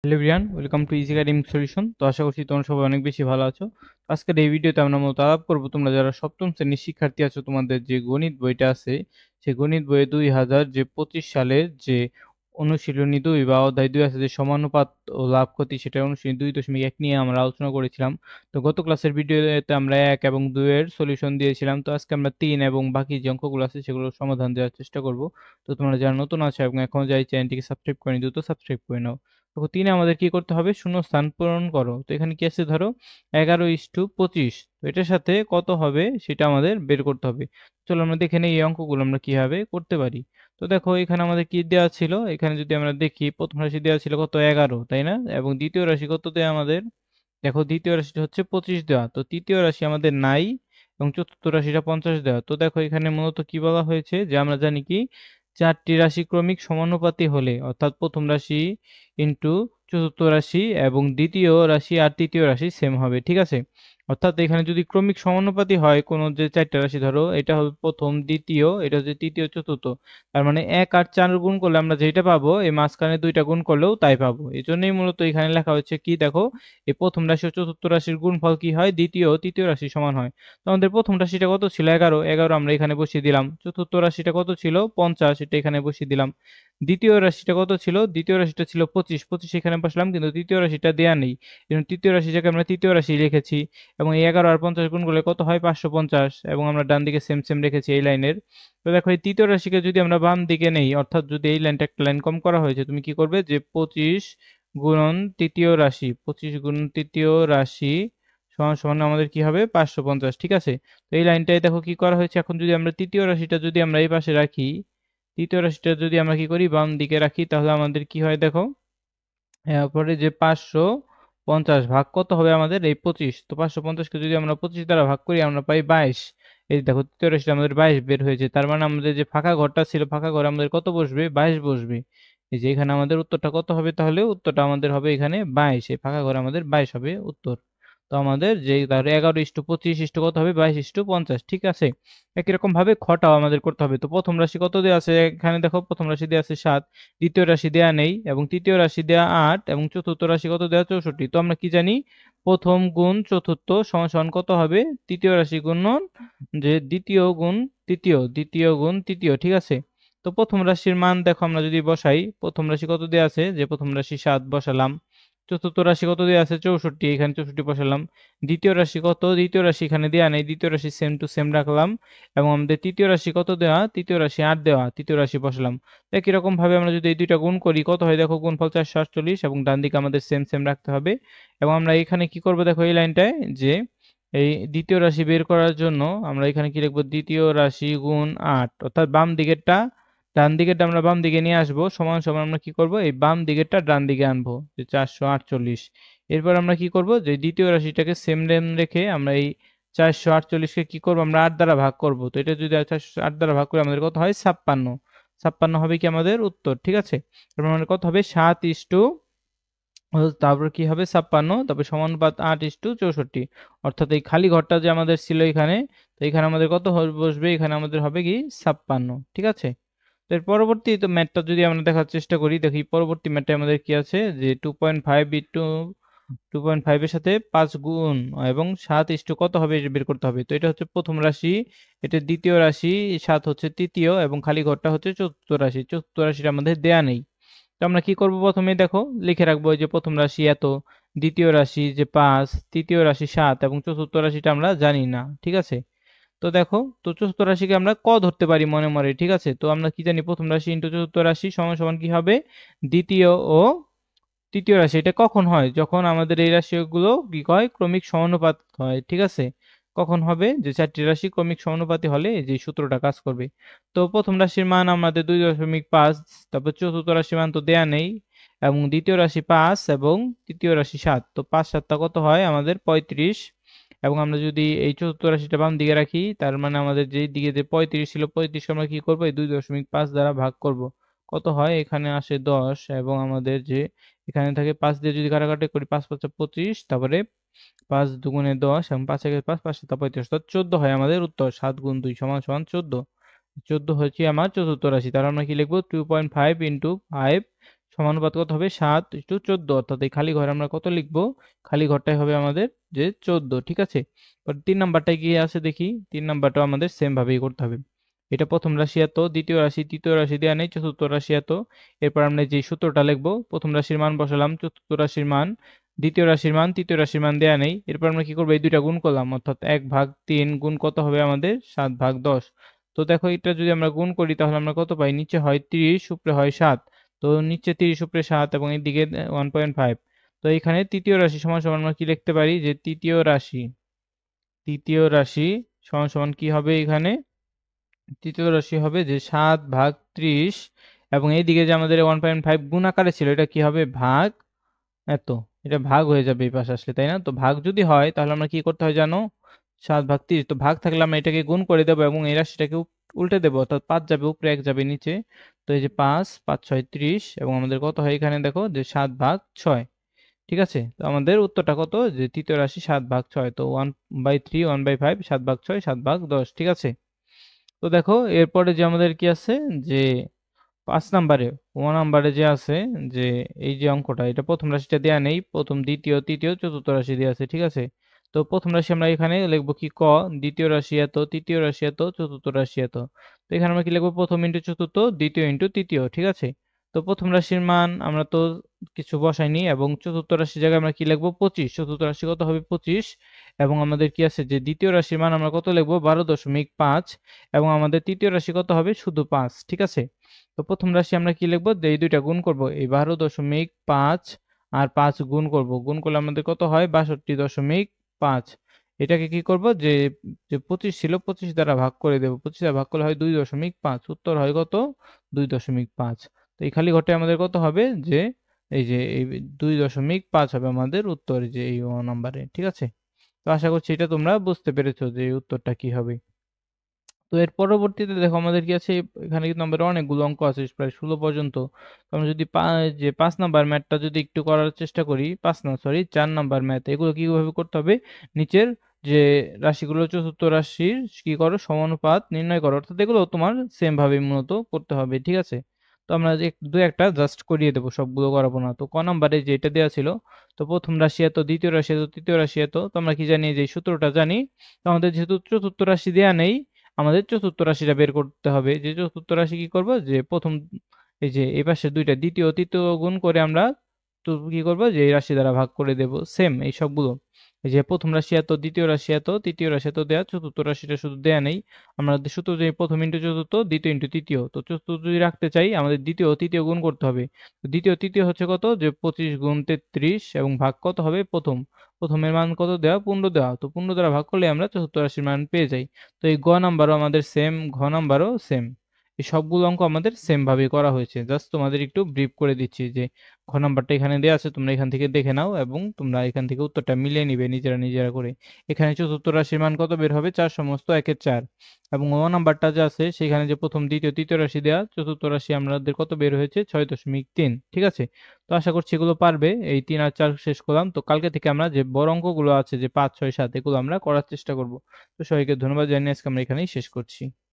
Hello everyone, welcome to easy academic solution. তো আশা করছি তোমরা সবাই অনেক বেশি ভালো আছো। তো আজকের এই ভিডিওতে আমরা মূলত আলাপ করবো তোমরা যারা সপ্তম শ্রেণীর শিক্ষার্থী আছো, তোমাদের যে গণিত বইটা আছে সেই গণিত বইয়ে 2025 সালের যে অনুশীলনী 2 বা অধ্যায় 2 আছে, যে সমানুপাত ও লাভ ক্ষতি, সেটা অনুশীলনী 2.1 নিয়ে আমরা আলোচনা করেছিলাম। তো গত ক্লাসের ভিডিওতে আমরা 1 এবং 2 এর সলিউশন দিয়েছিলাম। তো আজকে আমরা 3 এবং বাকি যে অঙ্কগুলো আছে সেগুলোর সমাধান দেওয়ার চেষ্টা করব। তো তোমরা যারা নতুন আছো এবং এখনো যাই চ্যানেলটিকে সাবস্ক্রাইব করেনি, দ্রুত সাবস্ক্রাইব করে নাও। তো 3 আমাদের কি করতে হবে? শূন্য স্থান পূরণ করো। তো এখানে কি আছে? ধরো 11:25। তো এটার সাথে কত হবে সেটা আমাদের বের করতে হবে। চলো আমরা দেখে নেই এই অঙ্কগুলো আমরা কিভাবে করতে পারি। তো দেখো এখানে আমাদের কি দেওয়া ছিল, এখানে যদি আমরা দেখি প্রথম রাশি দেওয়া ছিল কত? 11, তাই না? এবং দ্বিতীয় রাশি কত দেয়া আমাদের? দেখো দ্বিতীয় রাশিটা হচ্ছে 25 দেওয়া। তো তৃতীয় রাশি আমাদের নাই এবং চতুর্থ রাশিটা 50 দেওয়া। তো দেখো এখানে মূলত কি বলা হয়েছে, যে আমরা জানি কি চারটি রাশি ক্রমিক সমানুপাতি হলে, অর্থাৎ প্রথম রাশি ইন্টু চতুর্থ রাশি এবং দ্বিতীয় রাশি আর তৃতীয় রাশি সেম হবে, ঠিক আছে? অর্থাৎ এখানে যদি ক্রমিক সমানুপাতি হয় কোনো যে চারটা রাশি, ধরো এটা হবে প্রথম, দ্বিতীয়, এটা হচ্ছে তৃতীয়, চতুর্থ, তার মানে 1 আর 4 গুণ করলে আমরা যেটা পাবো এই মাঝখানে দুইটা গুণ করলেও তাই পাবো। এই জন্যই মূলত এখানে লেখা হচ্ছে কি, দেখো এই প্রথম রাশি ও চতুর্থ রাশির গুণফল কি হয়? দ্বিতীয় ও তৃতীয় রাশি সমান হয়। তো আমাদের প্রথম রাশিটা কত ছিল? 11, 11 আমরা এখানে বসিয়ে দিলাম। চতুর্থ রাশিটা কত ছিল? 50, এটা এখানে বসিয়ে দিলাম। দ্বিতীয় রাশিটা কত ছিল? দ্বিতীয় রাশিটা ছিল 25, 25 এখানে বসালাম, কিন্তু তৃতীয় রাশিটা দেয়া নেই। এবং তৃতীয় রাশিটাকে আমরা তৃতীয় রাশি লিখেছি। এবং এই 11 আর 50 গুণ করলে কত হয়? 550। এবং আমরা ডান দিকে সেম সেম রেখেছি এই লাইনের। তো দেখো এই তৃতীয় রাশিকে যদি আমরা বাম দিকে নেই, অর্থাৎ যদি এই লাইনটা একটা লাইন কম করা হয়েছে, তুমি কি করবে? যে 25 গুণন তৃতীয় রাশি, 25 গুণন তৃতীয় রাশি সমান সমান আমাদের কি হবে? 550, ঠিক আছে? তো এই লাইনটাই দেখো কি করা হয়েছে। এখন যদি আমরা তৃতীয় রাশিটা যদি আমরা এই পাশে রাখি, তৃতীয় রাশিটা যদি আমরা কি করি? বাম দিকে রাখি, তাহলে আমাদের কি হয় দেখো, পরে যে 550 ভাগ কত হবে আমাদের? এই 25। তো 550কে যদি আমরা 25 দ্বারা ভাগ করি আমরা পাই 22। এই দেখো তৃতীয় রাশিটা আমাদের 22 বের হয়েছে। তার মানে আমাদের যে ফাঁকা ঘরটা ছিল, ফাঁকা ঘরে আমাদের কত বসবে? 22 বসবে। এই যে এখানে আমাদের উত্তরটা কত হবে তাহলে? উত্তরটা আমাদের হবে এখানে 22। এই ফাঁকা ঘরে আমাদের 22 হবে উত্তর। তো আমাদের যে তাহলে 11:25 কত হবে? 22:50, ঠিক আছে? একই রকম ভাবে খটাও আমাদের করতে হবে। তো প্রথম রাশি কত দেওয়া আছে? এখানে দেখো প্রথম রাশি দেওয়া আছে 7, দ্বিতীয় রাশি দেয়া নেই, এবং তৃতীয় রাশি দেয়া 8, এবং চতুর্থ রাশি কত দেয়া? 64। তো আমরা কি জানি? প্রথম গুণ চতুর্থ সমান সমান কত হবে? তৃতীয় রাশি গুণন যে দ্বিতীয় গুণ তৃতীয়, দ্বিতীয় গুণ তৃতীয়, ঠিক আছে? তো প্রথম রাশির মান দেখো আমরা যদি বসাই, প্রথম রাশি কত দেয়া আছে? যে প্রথম রাশি 7 বসালাম। চতুর্থ রাশি কত দেয়া আছে? 64, এখানে 64 বসালাম। দ্বিতীয় রাশি কত? দ্বিতীয় রাশি এখানে দেয়া নেই, দ্বিতীয় রাশি সেম টু সেম রাখলাম। এবং আমাদের তৃতীয় রাশি কত দেওয়া? তৃতীয় রাশি 8 দেওয়া, তৃতীয় রাশি বসালাম। একই রকম ভাবে আমরা যদি এই দুইটা গুণ করি কত হয় দেখো? গুণফল 448, এবং ডান দিকে আমাদের সেম সেম রাখতে হবে। এবং আমরা এখানে কি করব দেখো এই লাইনটায়, যে এই দ্বিতীয় রাশি বের করার জন্য আমরা এখানে কি লিখবো? দ্বিতীয় রাশি গুণ 8, অর্থাৎ বাম দিকেরটা ডান দিকেরটা আমরা বাম দিকে নিয়ে আসবো, সমান সমান আমরা কি করব? এই বাম দিকেরটা ডান দিকে আনবো, যে 448। এরপর আমরা কি করব? যে দ্বিতীয় রাশিটাকে সেম রেখে আমরা এই 448কে কি করব? আমরা 8 দ্বারা ভাগ করব। তো এটা যদি 8 দ্বারা ভাগ করে আমাদের কত হয়? 56। 56 হবে কি আমাদের উত্তর, ঠিক আছে? তারপর আমাদের কত হবে? 7 ইস্টু, তারপর কি হবে? 56, তারপর সমানুপাত 8:64। অর্থাৎ এই খালি ঘরটা যে আমাদের ছিল এখানে, তো এখানে আমাদের কত বসবে? এখানে আমাদের হবে কি? 56, ঠিক আছে? তো এর পরবর্তী তো ম্যাথটা যদি আমরা দেখার চেষ্টা করি, দেখি পরবর্তী ম্যাথে আমাদের কি আছে, যে 2.5 ইন্টু 2.5 এর সাথে 5 গুণ এবং 7 ইস্টু কত হবে এটা বের করতে হবে। তো এটা হচ্ছে প্রথম রাশি, এটা দ্বিতীয় রাশি, 7 হচ্ছে তৃতীয়, এবং খালি ঘরটা হচ্ছে চতুর্থ রাশি। চতুর্থ রাশিটা আমাদের দেয়া নেই। তো আমরা কি করব? প্রথমে দেখো লিখে রাখবো, এই যে প্রথম রাশি এত, দ্বিতীয় রাশি যে 5, তৃতীয় রাশি 7, এবং চতুর্থ রাশিটা আমরা জানি না, ঠিক আছে? তো দেখো, তো চতুর্থ রাশিকে আমরা ক ধরতে পারি মনে মনে, ঠিক আছে? তো আমরা কি জানি? প্রথম রাশি ইন্টু চতুর্থ রাশি সমান সমান কি হবে? দ্বিতীয় ও তৃতীয় রাশি। এটা কখন হয়? যখন আমাদের এই রাশিগুলো কি হয়? ক্রমিক সমানুপাত হয়, ঠিক আছে? কখন হবে? যে চারটি রাশি ক্রমিক সমানুপাতি হলে এই যে সূত্রটা কাজ করবে। তো প্রথম রাশির মান আমাদের 2.5, তারপর চতুর্থ রাশির মান তো দেয়া নেই, এবং দ্বিতীয় রাশি 5 এবং তৃতীয় রাশি 7। তো 5 7 কত হয় আমাদের? 35। এবং আমরা যদি এই চতুর্থ রাশিটা বাম দিকে রাখি, তার মানে আমাদের যেই দিকে যে 35 ছিল, 35 কে আমরা কি করব? এই 2.5 দ্বারা ভাগ করব। কত হয়? এখানে আসে 10, এবং আমাদের যে এখানে থাকে 5 দিয়ে যদি কাটাকাটি করি, 5 5 25, তারপরে 5 দুগুণে 10, এবং 5 একে 5, 5 7 35, অর্থাৎ 14 হয় আমাদের উত্তর। 7 গুণ 2 সমান সমান 14। 14 হচ্ছে আমার চতুর্থ রাশি। তাহলে আমরা কি লিখবো? 2.5 ইন্টু 5 সমানুপাত কত হবে 7:14, অর্থাৎ এই খালি ঘরে আমরা কত লিখবো, খালি ঘরটাই হবে আমাদের যে 14, ঠিক আছে। 3 নাম্বারটায় কি আছে দেখি, 3 নাম্বারটাও আমাদের সেম ভাবেই করতে হবে। এটা প্রথম রাশি এত, দ্বিতীয় রাশি, তৃতীয় রাশি দেওয়া নেই, চতুর্থ রাশি এত। এরপর আমরা যে সূত্রটা লিখবো, প্রথম রাশির মান বসালাম, চতুর্থ রাশির মান, দ্বিতীয় রাশির মান, তৃতীয় রাশির মান দেওয়া নেই। এরপর আমরা কি করবো, এই দুইটা গুণ করলাম, অর্থাৎ 1/3 গুণ কত হবে আমাদের 7/10। তো দেখো এটা যদি আমরা গুণ করি তাহলে আমরা কত পাই, নিচে হয় 30, উপরে হয় 7। তো নিচে 30, উপরে 7 এবং এদিকে 1.5। তো এখানে তৃতীয় রাশি সমান সমান আমরা কি লিখতে পারি, যে তৃতীয় রাশি সমান সমান কি হবে এখানে, তৃতীয় রাশি হবে যে 7/30, এবং এইদিকে যে আমাদের 1.5 গুণ আকারে ছিল এটা কি হবে, ভাগ এত। এটা ভাগ হয়ে যাবে এই পাশে আসলে, তাই না? তো ভাগ যদি হয় তাহলে আমরা কি করতে হয় জানো, 7/30। তো ভাগ থাকলে আমরা এটাকে গুণ করে দেবো এবং এই রাশিটাকে উল্টে দেবো, অর্থাৎ 5 যাবে উপরে, 1 যাবে নিচে। তো এই যে 5 5 6 30, এবং আমাদের কত হয় এখানে দেখো যে 7/6, ঠিক আছে। তো আমাদের উত্তরটা কত, যে তৃতীয় রাশি 7/6। তো 1/3, 1/5, 7/6, 7/10, ঠিক আছে। তো দেখো এরপরে যে আমাদের কি আছে, যে 5 নাম্বারে, 1 নাম্বারে যে আছে, যে এই যে অঙ্কটা, এটা প্রথম রাশিটা দেয়া নেই, প্রথম, দ্বিতীয়, তৃতীয়, চতুর্থ রাশি দেয়া আছে, ঠিক আছে। তো প্রথম রাশি আমরা এখানে লিখবো কি, ক, দ্বিতীয় রাশি এত, তৃতীয় রাশি এত, চতুর্থ রাশি এত। তো এখানে আমরা কি লিখবো, প্রথম ইন্টু চতুর্থ, দ্বিতীয় ইন্টু তৃতীয়, ঠিক আছে। তো প্রথম রাশির মান আমরা তো কিছু বসাইনি, এবং চতুর্থ রাশির জায়গায় আমরা কি লিখবো, 25। চতুর্থ রাশি কত হবে, 25। এবং আমাদের কি আছে, যে দ্বিতীয় রাশির মান আমরা কত লিখবো, 12.5। এবং আমাদের তৃতীয় রাশি কত হবে, শুধু 5, ঠিক আছে। তো প্রথম রাশি আমরা কি লিখবো, যে এই দুইটা গুণ করব, এই 12.5 আর 5 গুণ করব, গুণ করলে আমাদের কত হয়, 62.5। এটাকে কি করব, যে যে 25 ছিল, 25 দ্বারা ভাগ করে দেব, 25 দ্বারা ভাগ করলে হয় 2.5, উত্তর হয় কত, 2.5। তো এই খালি ঘরটায় আমাদের কত হবে, যে এই যে এই 2.5 হবে আমাদের উত্তর, যে এই নাম্বারে, ঠিক আছে। তো আশা করছি এটা তোমরা বুঝতে পেরেছো যে এই উত্তরটা কি হবে। তো এর পরবর্তীতে দেখো আমাদের কি আছে, এখানে কিন্তু আমাদের অনেকগুলো অঙ্ক আছে, প্রায় 16 পর্যন্ত। তো আমরা যদি যে 5 নাম্বার ম্যাথটা যদি একটু করার চেষ্টা করি, 4 নাম্বার ম্যাথ, এগুলো কিভাবে করতে হবে, নিচের যে রাশিগুলো, চতুর্থ রাশির কি করো, সমানুপাত নির্ণয় করো, অর্থাৎ এগুলো তোমার সেম ভাবে মূলত করতে হবে, ঠিক আছে। তো আমরা দু একটা জাস্ট করিয়ে দেবো, সবগুলো করাবো না। তো ক নাম্বারে যে এটা দেওয়া ছিল, তো প্রথম রাশি এত, দ্বিতীয় রাশি এত, তৃতীয় রাশি এত। তো আমরা কি জানি, যে এই সূত্রটা জানি। তো আমাদের যেহেতু চতুর্থ রাশি দেয়া নেই, আমাদের চতুর্থ রাশিটা বের করতে হবে। যে চতুর্থ রাশি কি করব, যে প্রথম, এই যে এই পাশে দুইটা, দ্বিতীয় তৃতীয় গুণ করে আমরা তো কি করব, যে এই রাশি দ্বারা ভাগ করে দেব, সেম এই সবগুলো। এই যে প্রথম রাশি এত, দ্বিতীয় রাশি এত, তৃতীয় রাশি এত দেয়া, চতুর্থ রাশিটা শুধু দেয়া নেই। আমরা সূত্র, যে প্রথম ইন্টু চতুর্থ, দ্বিতীয় ইন্টু তৃতীয়। তো চতুর্থ যদি রাখতে চাই, আমাদের দ্বিতীয় ও তৃতীয় গুণ করতে হবে। তো দ্বিতীয় তৃতীয় হচ্ছে কত, যে 25 গুণ 33, এবং ভাগ কত হবে, প্রথমের মান কত দেওয়া, 15 দেওয়া। তো 15 দ্বারা ভাগ করলে আমরা চতুর্থ রাশির মান পেয়ে যাই। তো এই গ নাম্বারও আমাদের সেম, ঘ নাম্বারও সেম। এই সবগুলো অঙ্ক আমাদের সেম ভাবে করা হয়েছে। জাস্ট তোমাদের একটু ব্রিফ করে দিচ্ছি, যে ঘ নাম্বারটা এখানে দেওয়া আছে, তোমরা এখান থেকে দেখে নাও এবং তোমরা এখান থেকে উত্তরটা মিলিয়ে নিবে নিজেরা নিজেরা করে। এখানে চতুর্থ রাশির মান কত বের হবে, 4 সমস্ত 1-এর 4। এবং ও নাম্বারটা যে আছে সেখানে যে প্রথম, দ্বিতীয়, তৃতীয় রাশি দেওয়া, চতুর্থ রাশি আমাদের কত বের হয়েছে, 6.3, ঠিক আছে। তো আশা করছি এগুলো পারবে। এই 3 আর 4 শেষ করলাম। তো কালকে থেকে আমরা যে বড় অঙ্কগুলো আছে, যে 5 6 7, এগুলো আমরা করার চেষ্টা করব। তো সবাইকে ধন্যবাদ জানিয়ে আজকে আমরা এখানেই শেষ করছি।